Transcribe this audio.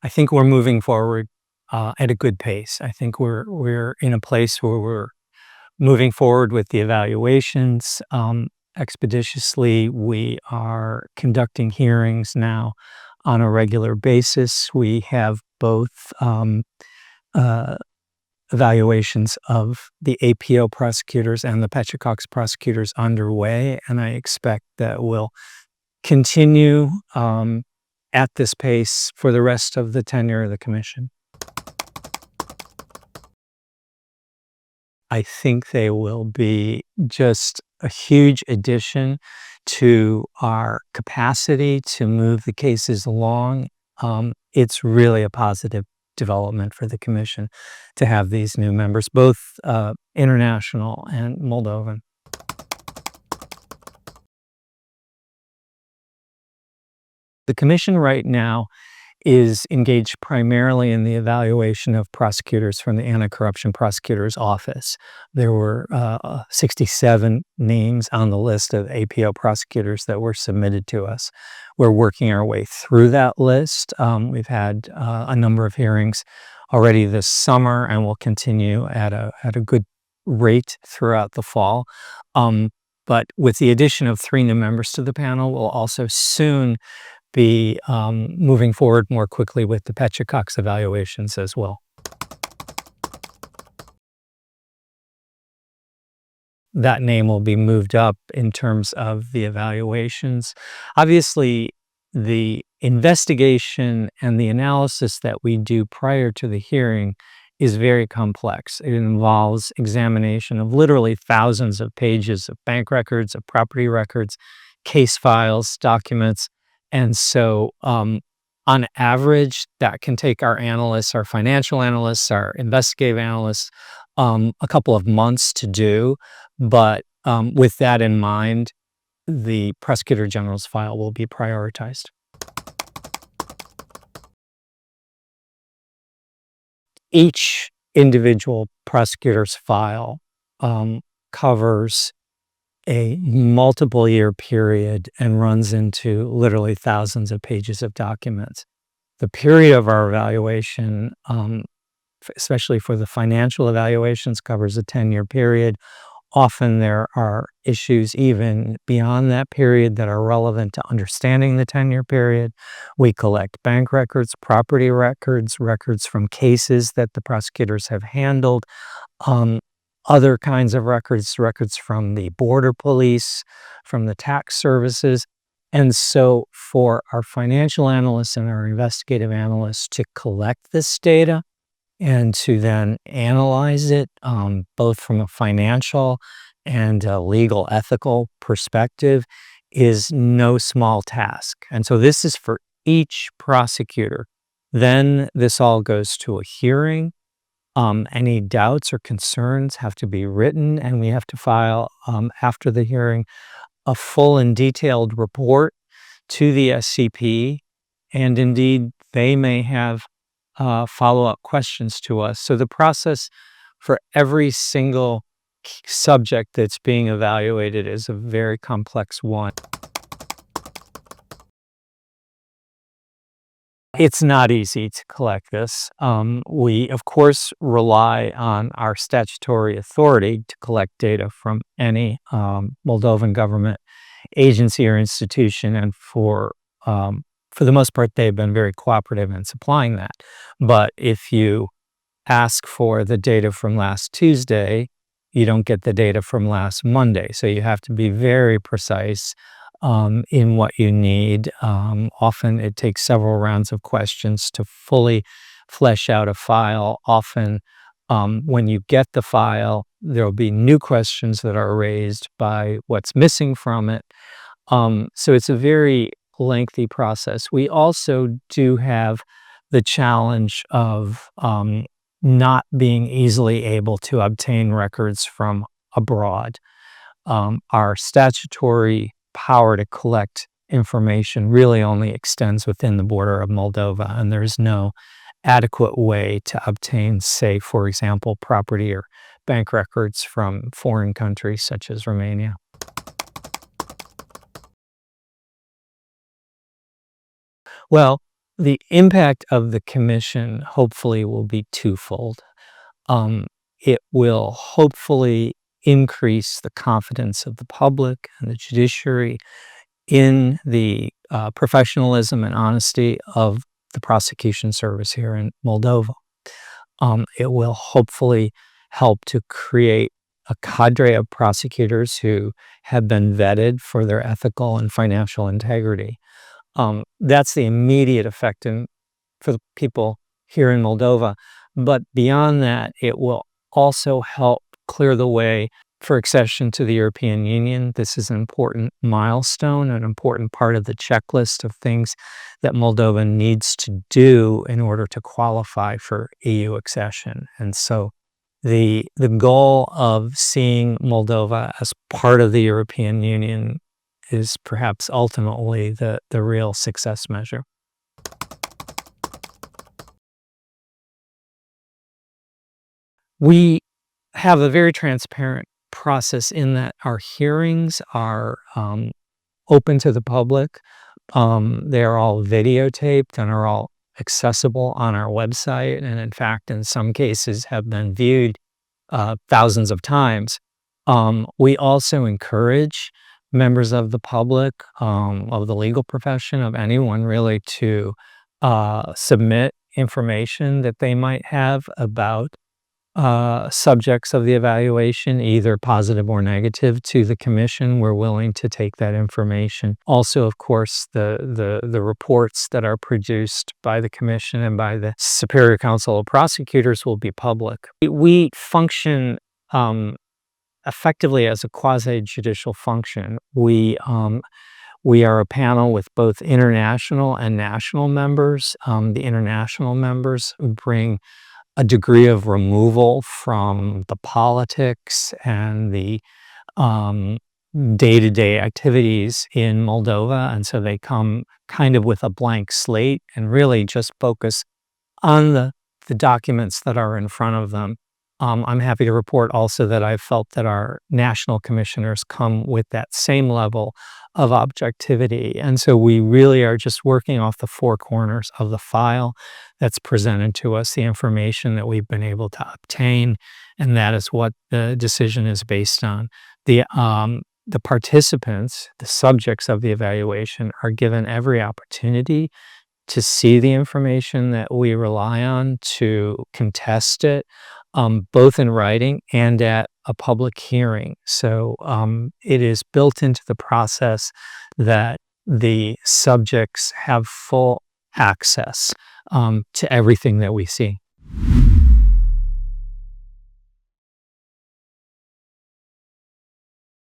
I think we're moving forward at a good pace. I think we're in a place where we're moving forward with the evaluations expeditiously. We are conducting hearings now on a regular basis. We have both uh, evaluations of the APO prosecutors and the Petricox prosecutors underway, and I expect that we'll continue at this pace for the rest of the tenure of the commission. I think they will be just a huge addition to our capacity to move the cases along. It's really a positive development for the commission to have these new members, both international and Moldovan. The commission right now is engaged primarily in the evaluation of prosecutors from the Anti-Corruption Prosecutor's Office. There were 67 names on the list of APO prosecutors that were submitted to us. We're working our way through that list. We've had a number of hearings already this summer, and we'll continue at a good rate throughout the fall. But with the addition of 3 new members to the panel, we'll also soon be moving forward more quickly with the Petricox evaluations as well. That name will be moved up in terms of the evaluations. Obviously, the investigation and the analysis that we do prior to the hearing is very complex. It involves examination of literally thousands of pages of bank records, of property records, case files, documents. And so, on average, that can take our analysts, our financial analysts, our investigative analysts, a couple of months to do. But with that in mind, the Prosecutor General's file will be prioritized. Each individual prosecutor's file covers a multiple year period and runs into literally thousands of pages of documents. The period of our evaluation, especially for the financial evaluations, covers a 10-year period. Often there are issues even beyond that period that are relevant to understanding the 10-year period. We collect bank records, property records, records from cases that the prosecutors have handled, other kinds of records from the border police, from the tax services. And so for our financial analysts and our investigative analysts to collect this data and to then analyze it, both from a financial and a legal ethical perspective, is no small task. And so this is for each prosecutor. Then this all goes to a hearing. Any doubts or concerns have to be written, and we have to file, after the hearing, a full and detailed report to the SCP, and indeed, they may have follow-up questions to us. So the process for every single subject that's being evaluated is a very complex one. It's not easy to collect this. We, of course, rely on our statutory authority to collect data from any Moldovan government agency or institution, and for the most part, they've been very cooperative in supplying that. But if you ask for the data from last Tuesday, you don't get the data from last Monday. So you have to be very precise in what you need. Often it takes several rounds of questions to fully flesh out a file. Often when you get the file, there will be new questions that are raised by what's missing from it. So it's a very lengthy process. We also do have the challenge of not being easily able to obtain records from abroad. Our statutory power to collect information really only extends within the border of Moldova, and there's no adequate way to obtain, say, for example, property or bank records from foreign countries such as Romania. Well, The impact of the commission hopefully will be twofold. It will hopefully increase the confidence of the public and the judiciary in the professionalism and honesty of the prosecution service here in Moldova. It will hopefully help to create a cadre of prosecutors who have been vetted for their ethical and financial integrity. That's the immediate effect for the people here in Moldova. But beyond that, it will also help clear the way for accession to the European Union. This is an important milestone, an important part of the checklist of things that Moldova needs to do in order to qualify for EU accession. And so the goal of seeing Moldova as part of the European Union is perhaps ultimately the real success measure. We have a very transparent process in that our hearings are open to the public. They are all videotaped and are all accessible on our website, and in fact, in some cases, have been viewed thousands of times. We also encourage members of the public, of the legal profession, of anyone really, to submit information that they might have about subjects of the evaluation, either positive or negative, to the commission. We're willing to take that information. Also, of course, the reports that are produced by the commission and by the Superior Council of Prosecutors will be public. We function effectively as a quasi-judicial function. We are a panel with both international and national members. The international members bring a degree of removal from the politics and the day-to-day activities in Moldova, and so they come kind of with a blank slate and really just focus on the documents that are in front of them. I'm happy to report also that I've felt that our national commissioners come with that same level of objectivity. And so we really are just working off the four corners of the file that's presented to us, the information that we've been able to obtain, and that is what the decision is based on. The participants, the subjects of the evaluation, are given every opportunity to see the information that we rely on, to contest it, both in writing and at a public hearing. So it is built into the process that the subjects have full access to everything that we see.